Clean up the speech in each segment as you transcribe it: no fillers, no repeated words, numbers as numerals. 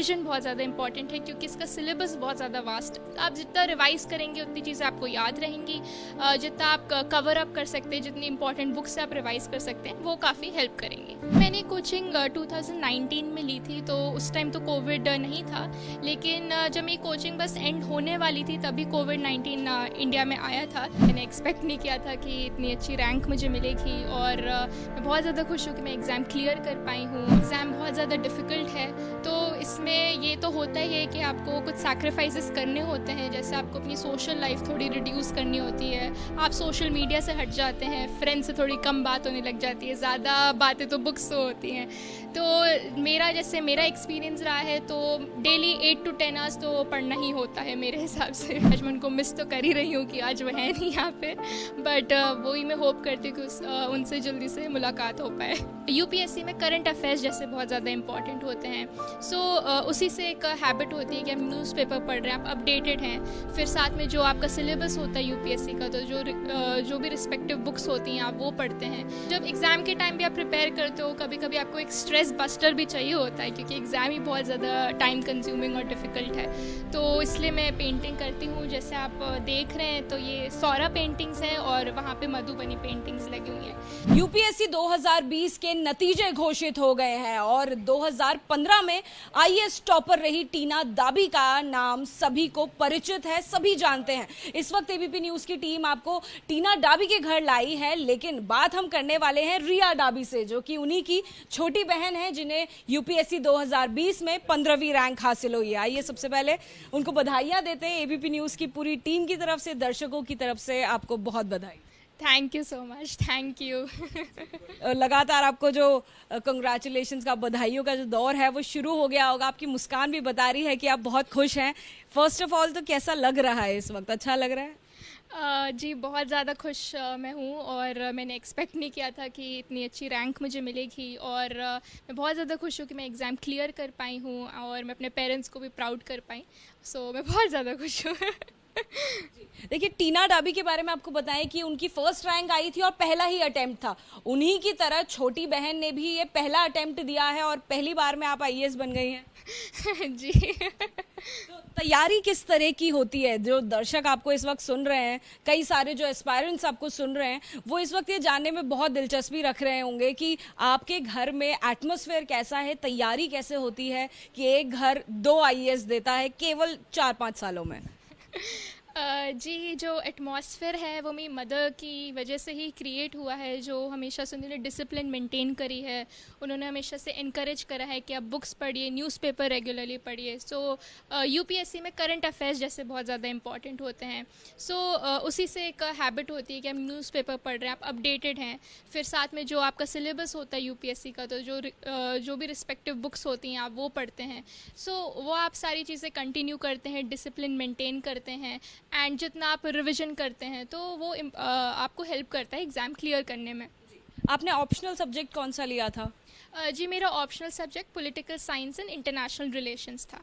Revision बहुत ज़्यादा important है क्योंकि इसका सिलेबस बहुत ज़्यादा वास्ट है। आप जितना रिवाइज करेंगे उतनी चीज़ें आपको याद रहेंगी, जितना आप कवर अप कर सकते हैं, जितनी इंपॉर्टेंट बुक से आप रिवाइज कर सकते हैं वो काफ़ी हेल्प करेंगे। मैंने कोचिंग 2019 में ली थी, तो उस टाइम तो कोविड नहीं था, लेकिन जब मेरी कोचिंग बस एंड होने वाली थी तभी कोविड-19 इंडिया में आया था। मैंने एक्सपेक्ट नहीं किया था कि इतनी अच्छी रैंक मुझे मिलेगी और मैं बहुत ज़्यादा खुश हूँ कि मैं एग्ज़ाम क्लियर कर पाई हूँ। एग्ज़ाम बहुत ज़्यादा डिफ़िकल्ट है, तो इसमें ये तो होता ही है कि आपको कुछ सैक्रिफाइसेस करने होते हैं। जैसे आपको अपनी सोशल लाइफ थोड़ी रिड्यूस करनी होती है, आप सोशल मीडिया से हट जाते हैं, फ्रेंड से थोड़ी कम बात होने लग जाती है, ज़्यादा बातें तो बुक्स से होती हैं। तो मेरा एक्सपीरियंस रहा है, तो डेली 8 to 10 आवर्स तो पढ़ना ही होता है मेरे हिसाब से। आज मैं उनको मिस तो कर ही रही हूँ कि आज वो है नहीं यहाँ पे, बट वही मैं होप करती हूँ कि उनसे जल्दी से मुलाकात हो पाए। यूपीएससी में करंट अफेयर्स जैसे बहुत ज़्यादा इंपॉर्टेंट होते हैं, सो उसी से एक हैबिट होती है कि आप न्यूज़पेपर पढ़ रहे हैं, आप अपडेटेड हैं। फिर साथ में जो आपका सिलेबस होता है यूपीएससी का, तो जो भी रिस्पेक्टिव बुक्स होती हैं आप वो पढ़ते हैं। जब एग्ज़ाम के टाइम भी आप प्रिपेयर करते हो, कभी कभी आपको एक स्ट्रेस बस्टर भी चाहिए होता है क्योंकि एग्ज़ाम ही बहुत ज़्यादा टाइम कंज्यूमिंग और डिफ़िकल्ट है। तो इसलिए मैं पेंटिंग करती हूँ। जैसे आप देख रहे हैं तो ये सौरा पेंटिंग्स हैं और वहाँ पे मधुबनी पेंटिंग्स लगी हुई हैं। यूपीएससी 2020 के नतीजे घोषित हो गए हैं और 2015 में आईएएस टॉपर रही टीना डाबी का नाम सभी को परिचित है, सभी जानते हैं। इस वक्त एबीपी न्यूज की टीम आपको टीना डाबी के घर लाई है, लेकिन बात हम करने वाले हैं रिया डाबी से, जो कि उन्हीं की छोटी बहन है जिन्हें यूपीएससी 2020 में 15वीं रैंक हासिल हुई है। आइए सबसे पहले उनको बधाइयां देते हैं। एबीपी न्यूज की पूरी टीम की तरफ से, दर्शकों की तरफ से आपको बहुत बधाई। Thank you so much, thank you. लगातार आपको जो कंग्रेचुलेशंस का, बधाइयों का जो दौर है वो शुरू हो गया होगा। आपकी मुस्कान भी बता रही है कि आप बहुत खुश हैं। फर्स्ट ऑफ ऑल तो कैसा लग रहा है इस वक्त, अच्छा लग रहा है? जी बहुत ज़्यादा खुश मैं हूँ और मैंने एक्सपेक्ट नहीं किया था कि इतनी अच्छी रैंक मुझे मिलेगी और मैं बहुत ज़्यादा खुश हूँ कि मैं एग्ज़ाम क्लियर कर पाई हूँ और मैं अपने पेरेंट्स को भी प्राउड कर पाई। सो मैं बहुत ज़्यादा खुश हूँ। देखिए, टीना डाबी के बारे में आपको बताएं कि उनकी फर्स्ट रैंक आई थी और पहला ही अटेम्प्ट था। उन्हीं की तरह छोटी बहन ने भी ये पहला अटेम्प्ट दिया है और पहली बार में आप आईएएस बन गई हैं। जी। तो तैयारी किस तरह की होती है? जो दर्शक आपको इस वक्त सुन रहे हैं, कई सारे जो एस्पायरेंट्स आपको सुन रहे हैं, वो इस वक्त ये जानने में बहुत दिलचस्पी रख रहे होंगे कि आपके घर में एटमॉस्फेयर कैसा है, तैयारी कैसे होती है कि एक घर 2 आईएएस देता है केवल 4-5 सालों में। जी, जो एटमॉस्फेयर है वो मेरी मदर की वजह से ही क्रिएट हुआ है, जो हमेशा से उन्होंने डिसिप्लिन मेंटेन करी है। उन्होंने हमेशा से इनकरेज करा है कि आप बुक्स पढ़िए, न्यूज़पेपर रेगुलरली पढ़िए। सो यूपीएससी में करंट अफेयर्स जैसे बहुत ज़्यादा इंपॉर्टेंट होते हैं, सो उसी से एक हैबिट होती है कि आप न्यूज़पेपर पढ़ रहे हैं, आप अपडेटेड हैं। फिर साथ में जो आपका सिलेबस होता है यूपीएससी का, तो जो भी रिस्पेक्टिव बुक्स होती हैं आप वो पढ़ते हैं। सो वो आप सारी चीज़ें कंटिन्यू करते हैं, डिसिप्लिन मेंटेन करते हैं एंड जितना आप रिवीजन करते हैं तो वो आपको हेल्प करता है एग्ज़ाम क्लियर करने में। आपने ऑप्शनल सब्जेक्ट कौन सा लिया था? जी, मेरा optional subject political science and international relations था।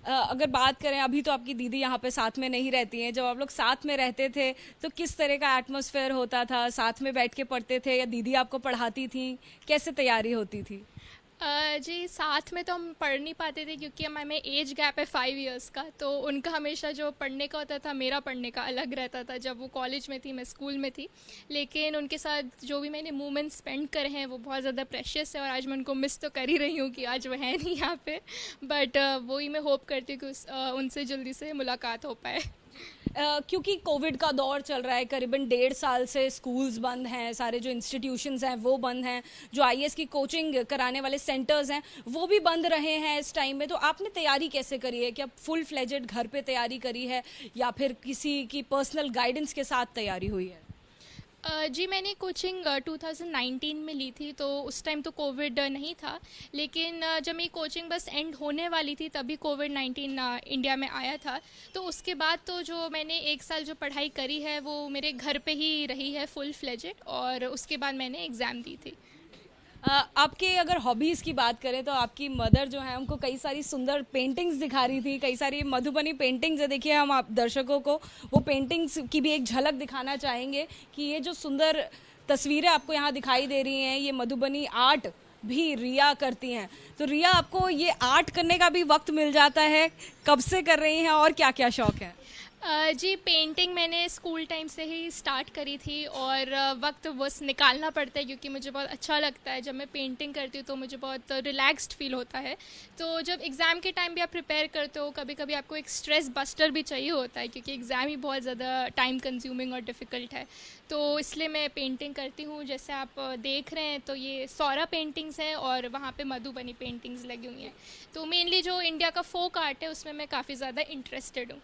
अगर बात करें, अभी तो आपकी दीदी यहाँ पे साथ में नहीं रहती हैं, जब आप लोग साथ में रहते थे तो किस तरह का एटमॉस्फेयर होता था? साथ में बैठ के पढ़ते थे या दीदी आपको पढ़ाती थी? कैसे तैयारी होती थी? जी, साथ में तो हम पढ़ नहीं पाते थे क्योंकि हमें एज गैप है 5 इयर्स का, तो उनका हमेशा जो पढ़ने का होता था मेरा पढ़ने का अलग रहता था। जब वो कॉलेज में थी, मैं स्कूल में थी, लेकिन उनके साथ जो भी मैंने मोमेंट्स स्पेंड करे हैं वो बहुत ज़्यादा प्रेशियस है और आज मैं उनको मिस तो कर ही रही हूँ कि आज वो है नहीं यहाँ पे, बट वही मैं होप करती हूँ कि उनसे जल्दी से मुलाकात हो पाए। क्योंकि कोविड का दौर चल रहा है, करीबन 1.5 साल से स्कूल्स बंद हैं, सारे जो इंस्टीट्यूशंस हैं वो बंद हैं, जो आईएएस की कोचिंग कराने वाले सेंटर्स हैं वो भी बंद रहे हैं इस टाइम में। तो आपने तैयारी कैसे करी है? क्या फुल फ्लेजेड घर पे तैयारी करी है या फिर किसी की पर्सनल गाइडेंस के साथ तैयारी हुई है? जी, मैंने कोचिंग 2019 में ली थी, तो उस टाइम तो कोविड नहीं था, लेकिन जब मेरी कोचिंग बस एंड होने वाली थी तभी कोविड-19 इंडिया में आया था। तो उसके बाद तो जो मैंने 1 साल जो पढ़ाई करी है वो मेरे घर पे ही रही है फुल फ्लेजेड, और उसके बाद मैंने एग्ज़ाम दी थी। आपके अगर हॉबीज़ की बात करें तो आपकी मदर जो है उनको कई सारी सुंदर पेंटिंग्स दिखा रही थी, कई सारी मधुबनी पेंटिंग्स है। देखिए, हम आप दर्शकों को वो पेंटिंग्स की भी एक झलक दिखाना चाहेंगे कि ये जो सुंदर तस्वीरें आपको यहाँ दिखाई दे रही हैं, ये मधुबनी आर्ट भी रिया करती हैं। तो रिया, आपको ये आर्ट करने का भी वक्त मिल जाता है? कब से कर रही हैं और क्या क्या शौक है? जी, पेंटिंग मैंने स्कूल टाइम से ही स्टार्ट करी थी और वक्त बस निकालना पड़ता है क्योंकि मुझे बहुत अच्छा लगता है। जब मैं पेंटिंग करती हूँ तो मुझे बहुत रिलैक्स्ड फील होता है। तो जब एग्ज़ाम के टाइम भी आप प्रिपेयर करते हो, कभी कभी आपको एक स्ट्रेस बस्टर भी चाहिए होता है क्योंकि एग्ज़ाम ही बहुत ज़्यादा टाइम कंज्यूमिंग और डिफ़िकल्ट है। तो इसलिए मैं पेंटिंग करती हूँ। जैसे आप देख रहे हैं तो ये सौरा पेंटिंग्स हैं और वहाँ पे मधुबनी पेंटिंग्स लगी हुई हैं। तो मेनली जो इंडिया का फोक आर्ट है उसमें मैं काफ़ी ज़्यादा इंटरेस्टेड हूँ।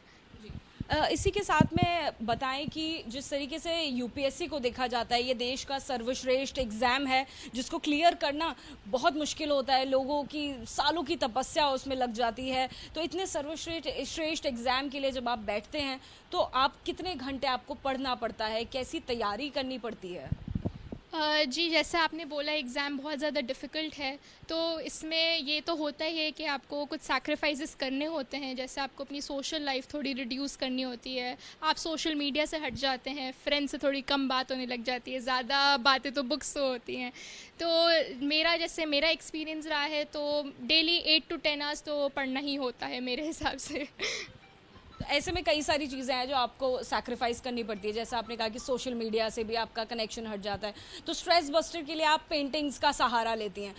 इसी के साथ में बताएं कि जिस तरीके से यूपीएससी को देखा जाता है, ये देश का सर्वश्रेष्ठ एग्ज़ाम है जिसको क्लियर करना बहुत मुश्किल होता है। लोगों की सालों की तपस्या उसमें लग जाती है। तो इतने सर्वश्रेष्ठ एग्ज़ाम के लिए जब आप बैठते हैं तो आप कितने घंटे आपको पढ़ना पड़ता है, कैसी तैयारी करनी पड़ती है? जी, जैसा आपने बोला एग्ज़ाम बहुत ज़्यादा डिफ़िकल्ट है, तो इसमें ये तो होता ही है कि आपको कुछ सैक्रिफाइसेस करने होते हैं। जैसे आपको अपनी सोशल लाइफ थोड़ी रिड्यूस करनी होती है, आप सोशल मीडिया से हट जाते हैं, फ्रेंड्स से थोड़ी कम बात होने लग जाती है, ज़्यादा बातें तो बुक्स से होती हैं। तो मेरा एक्सपीरियंस रहा है तो डेली 8 to 10 आवर्स तो पढ़ना ही होता है मेरे हिसाब से। ऐसे में कई सारी चीज़ें हैं जो आपको सैक्रिफाइस करनी पड़ती है। जैसा आपने कहा कि सोशल मीडिया से भी आपका कनेक्शन हट जाता है, तो स्ट्रेस बस्टर के लिए आप पेंटिंग्स का सहारा लेती हैं।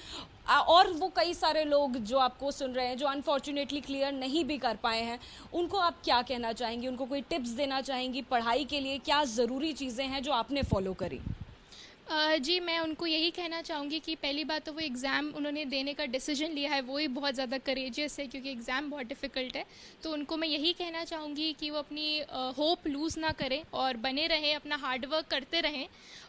और वो कई सारे लोग जो आपको सुन रहे हैं जो अनफॉर्चुनेटली क्लियर नहीं भी कर पाए हैं, उनको आप क्या कहना चाहेंगी? उनको कोई टिप्स देना चाहेंगी पढ़ाई के लिए? क्या ज़रूरी चीज़ें हैं जो आपने फॉलो करी? जी, मैं उनको यही कहना चाहूँगी कि पहली बात तो वो एग्ज़ाम उन्होंने देने का डिसीजन लिया है वो ही बहुत ज़्यादा करेजियस है क्योंकि एग्ज़ाम बहुत डिफ़िकल्ट है। तो उनको मैं यही कहना चाहूँगी कि वो अपनी होप लूज़ ना करें और बने रहें, अपना हार्ड वर्क करते रहें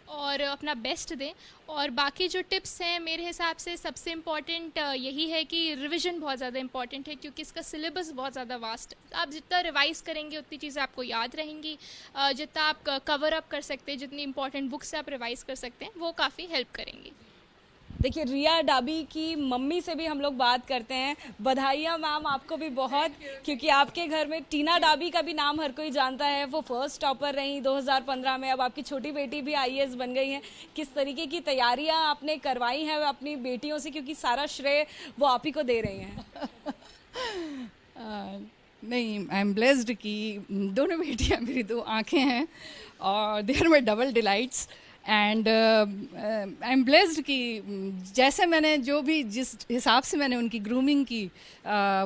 और अपना बेस्ट दें। और बाकी जो टिप्स हैं मेरे हिसाब से सबसे इम्पॉर्टेंट यही है कि रिविज़न बहुत ज़्यादा इम्पॉर्टेंट है क्योंकि इसका सिलेबस बहुत ज़्यादा वास्ट है। आप जितना रिवाइज़ करेंगे उतनी चीज़ें आपको याद रहेंगी। जितना आप कवर अप कर सकते हैं, जितनी इंपॉर्टेंट बुक्स से आप रिवाइज़ कर सकते हैं, वो काफ़ी हेल्प करेंगी। देखिए, रिया डाबी की मम्मी से भी हम लोग बात करते हैं। बधाइयाँ मैम आपको भी बहुत, क्योंकि आपके घर में टीना डाबी का भी नाम हर कोई जानता है। वो फर्स्ट टॉपर रही 2015 में। अब आपकी छोटी बेटी भी आईएएस बन गई है। किस तरीके की तैयारियां आपने करवाई हैं अपनी बेटियों से, क्योंकि सारा श्रेय वो आप ही को दे रही हैं? नहीं, आई एम ब्लेस्ड कि दोनों बेटियां मेरी दो आंखें हैं और they are my double delights. And I am blessed कि जैसे मैंने जो भी जिस हिसाब से मैंने उनकी ग्रूमिंग की,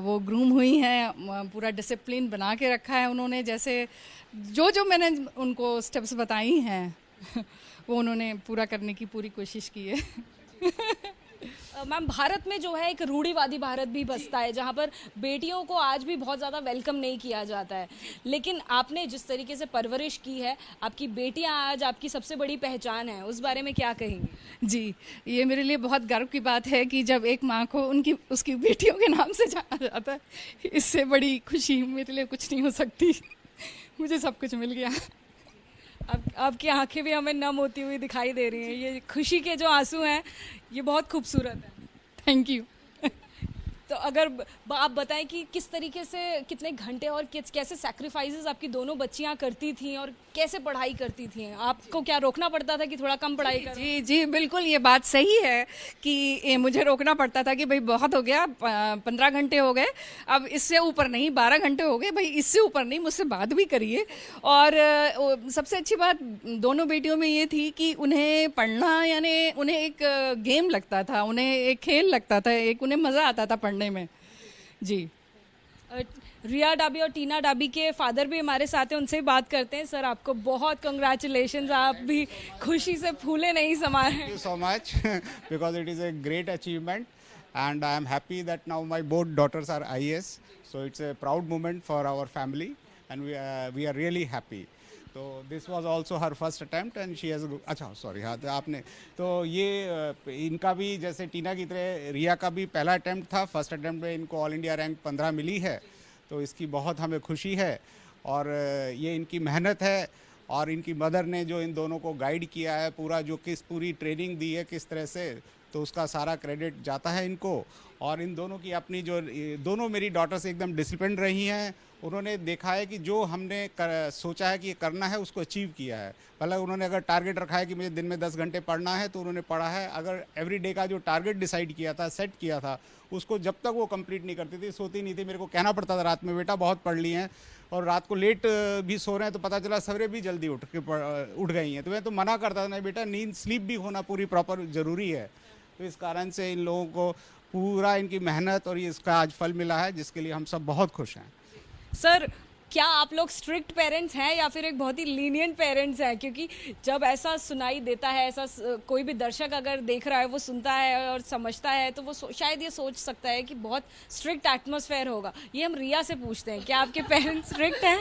वो ग्रूम हुई हैं, पूरा डिसिप्लिन बना के रखा है उन्होंने। जैसे जो जो मैंने उनको स्टेप्स बताई हैं वो उन्होंने पूरा करने की पूरी कोशिश की है। मैम, भारत में जो है एक रूढ़िवादी भारत भी बसता है जहाँ पर बेटियों को आज भी बहुत ज़्यादा वेलकम नहीं किया जाता है। लेकिन आपने जिस तरीके से परवरिश की है, आपकी बेटियाँ आज आपकी सबसे बड़ी पहचान है, उस बारे में क्या कहेंगी? जी, ये मेरे लिए बहुत गर्व की बात है कि जब एक माँ को उसकी बेटियों के नाम से जाना जाता है, इससे बड़ी खुशी मेरे लिए कुछ नहीं हो सकती। मुझे सब कुछ मिल गया। अब आपकी आंखें भी हमें नम होती हुई दिखाई दे रही हैं। ये खुशी के जो आंसू हैं ये बहुत खूबसूरत है। Thank you. तो अगर आप बताएं कि किस तरीके से, कितने घंटे और कैसे सैक्रिफाइसेस आपकी दोनों बच्चियां करती थी और कैसे पढ़ाई करती थी? आपको क्या रोकना पड़ता था कि थोड़ा कम पढ़ाई करो? जी जी, बिल्कुल ये बात सही है कि मुझे रोकना पड़ता था कि भाई बहुत हो गया, 15 घंटे हो गए, अब इससे ऊपर नहीं, 12 घंटे हो गए भाई, इससे ऊपर नहीं, मुझसे बात भी करिए। और सबसे अच्छी बात दोनों बेटियों में ये थी कि उन्हें पढ़ना यानी उन्हें एक गेम लगता था, उन्हें एक खेल लगता था, एक उन्हें मज़ा आता था पढ़ने में। जी। रिया डाबी और टीना डाबी के फादर भी हमारे साथ हैं, उनसे ही बात करते हैं। सर, आपको बहुत कंग्रेचुलेशंस, आप भी खुशी से फूले नहीं समा रहे हैं। Thank you so much because it is a great achievement and I am happy that now my both daughters are IAS, so it's a proud moment for our family and we are really happy. तो this was also her first attempt and she has, अच्छा sorry, हाँ, तो आपने तो ये इनका भी जैसे टीना की तरह रिया का भी पहला अटैम्प्ट था। फर्स्ट अटैम्प्ट में इनको ऑल इंडिया रैंक 15 मिली है, तो इसकी बहुत हमें खुशी है। और ये इनकी मेहनत है और इनकी मदर ने जो इन दोनों को गाइड किया है, पूरी ट्रेनिंग दी है किस तरह से, तो उसका सारा क्रेडिट जाता है इनको। और इन दोनों की अपनी जो दोनों मेरी डॉटर्स एकदम डिसिप्लिन रही हैं। उन्होंने देखा है कि जो हमने सोचा है कि करना है उसको अचीव किया है। मतलब उन्होंने अगर टारगेट रखा है कि मुझे दिन में 10 घंटे पढ़ना है तो उन्होंने पढ़ा है। अगर एवरी डे का जो टारगेट डिसाइड किया था, सेट किया था, उसको जब तक वो कंप्लीट नहीं करती थी, सोती नहीं थी, मेरे को कहना पड़ता था रात में, बेटा बहुत पढ़ ली हैं और रात को लेट भी सो रहे हैं, तो पता चला सवेरे भी जल्दी उठ गई हैं। तो मैं तो मना करता था, नहीं बेटा, नींद स्लीप भी होना पूरी प्रॉपर ज़रूरी है। तो इस कारण से इन लोगों को पूरा इनकी मेहनत और ये इसका आज फल मिला है, जिसके लिए हम सब बहुत खुश हैं। सर, क्या आप लोग स्ट्रिक्ट पेरेंट्स हैं या फिर एक बहुत ही लीनियंट पेरेंट्स हैं? क्योंकि जब ऐसा सुनाई देता है, ऐसा कोई भी दर्शक अगर देख रहा है, वो सुनता है और समझता है, तो वो शायद ये सोच सकता है कि बहुत स्ट्रिक्ट एटमॉस्फेयर होगा। ये हम रिया से पूछते हैं, क्या आपके पेरेंट्स स्ट्रिक्ट हैं?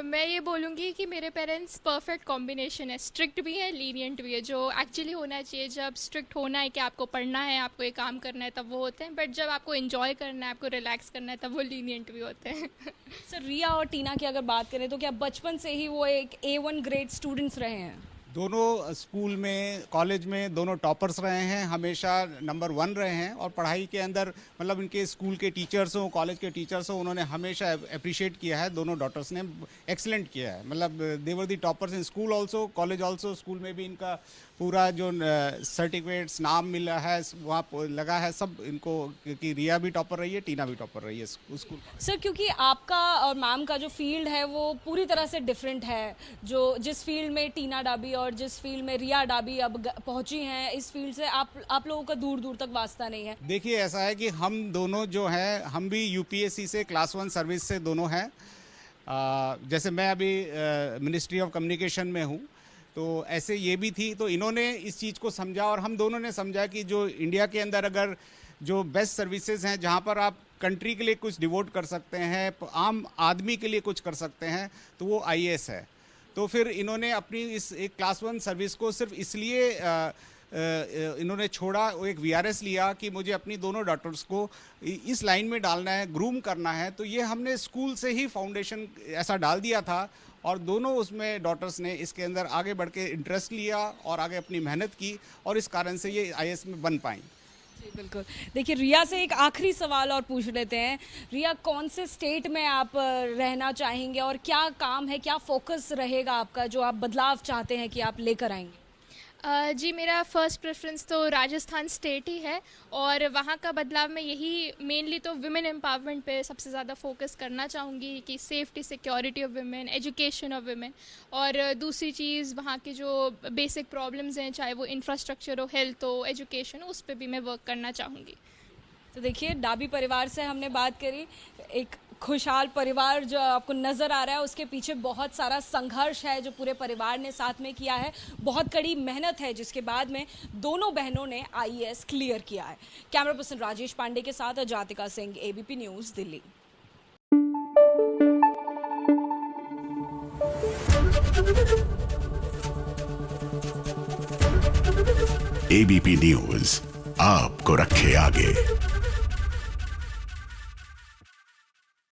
मैं ये बोलूँगी कि मेरे पेरेंट्स परफेक्ट कॉम्बिनेशन है, स्ट्रिक्ट भी है, लीनियंट भी है, जो एक्चुअली होना चाहिए। जब स्ट्रिक्ट होना है कि आपको पढ़ना है, आपको ये काम करना है, तब वो होते हैं, बट जब आपको एंजॉय करना है, आपको रिलैक्स करना है, तब वो लीनियंट भी होते हैं। सर, रिया और टीना की अगर बात करें तो क्या बचपन से ही वो एक A1 ग्रेड स्टूडेंट्स रहे हैं? दोनों स्कूल में, कॉलेज में दोनों टॉपर्स रहे हैं, हमेशा नंबर 1 रहे हैं। और पढ़ाई के अंदर मतलब इनके स्कूल के टीचर्स हों, कॉलेज के टीचर्स हों, उन्होंने हमेशा अप्रिशिएट किया है। दोनों डॉटर्स ने एक्सीलेंट किया है, मतलब they were the toppers in school also, college also. School में भी इनका पूरा जो सर्टिफिकेट्स नाम मिला है वहाँ लगा है सब इनको, क्योंकि रिया भी टॉपर रही है, टीना भी टॉपर रही है स्कूल। सर, क्योंकि आपका और मैम का जो फील्ड है वो पूरी तरह से डिफरेंट है। जो जिस फील्ड में टीना डाबी और जिस फील्ड में रिया डाबी अब पहुंची हैं, इस फील्ड से आप लोगों का दूर दूर तक वास्ता नहीं है। देखिए, ऐसा है कि हम दोनों जो हैं, हम भी UPSC से क्लास 1 सर्विस से दोनों हैं। जैसे मैं अभी मिनिस्ट्री ऑफ कम्युनिकेशन में हूँ, तो ऐसे ये भी थी। तो इन्होंने इस चीज़ को समझा और हम दोनों ने समझा कि जो इंडिया के अंदर अगर जो बेस्ट सर्विसेज हैं, जहाँ पर आप कंट्री के लिए कुछ डिवोट कर सकते हैं, आम आदमी के लिए कुछ कर सकते हैं, तो वो IAS है। तो फिर इन्होंने अपनी इस एक क्लास 1 सर्विस को सिर्फ इसलिए इन्होंने छोड़ा, वो एक VRS लिया कि मुझे अपनी दोनों डॉटर्स को इस लाइन में डालना है, ग्रूम करना है। तो ये हमने स्कूल से ही फाउंडेशन ऐसा डाल दिया था और दोनों उसमें डॉटर्स ने इसके अंदर आगे बढ़ के इंटरेस्ट लिया और आगे अपनी मेहनत की और इस कारण से ये IAS में बन पाई। जी बिल्कुल। देखिए, रिया से एक आखिरी सवाल और पूछ लेते हैं। रिया, कौन से स्टेट में आप रहना चाहेंगे और क्या काम है, क्या फोकस रहेगा आपका जो आप बदलाव चाहते हैं कि आप लेकर आएंगे? जी, मेरा फर्स्ट प्रेफरेंस तो राजस्थान स्टेट ही है और वहाँ का बदलाव मैं यही मेनली तो वुमेन एम्पावरमेंट पे सबसे ज़्यादा फोकस करना चाहूँगी कि safety, security of women, education of women. और दूसरी चीज़, वहाँ के जो बेसिक प्रॉब्लम्स हैं, चाहे वो इंफ्रास्ट्रक्चर हो, हेल्थ हो, एजुकेशन हो, उस पर भी मैं वर्क करना चाहूँगी। तो देखिए, डाबी परिवार से हमने बात करी। एक खुशहाल परिवार जो आपको नज़र आ रहा है, उसके पीछे बहुत सारा संघर्ष है जो पूरे परिवार ने साथ में किया है, बहुत कड़ी मेहनत है, जिसके बाद में दोनों बहनों ने IAS क्लियर किया है। कैमरा पर्सन राजेश पांडे के साथ Jatika Singh, ABP news, Delhi. ABP news आपको रखे आगे।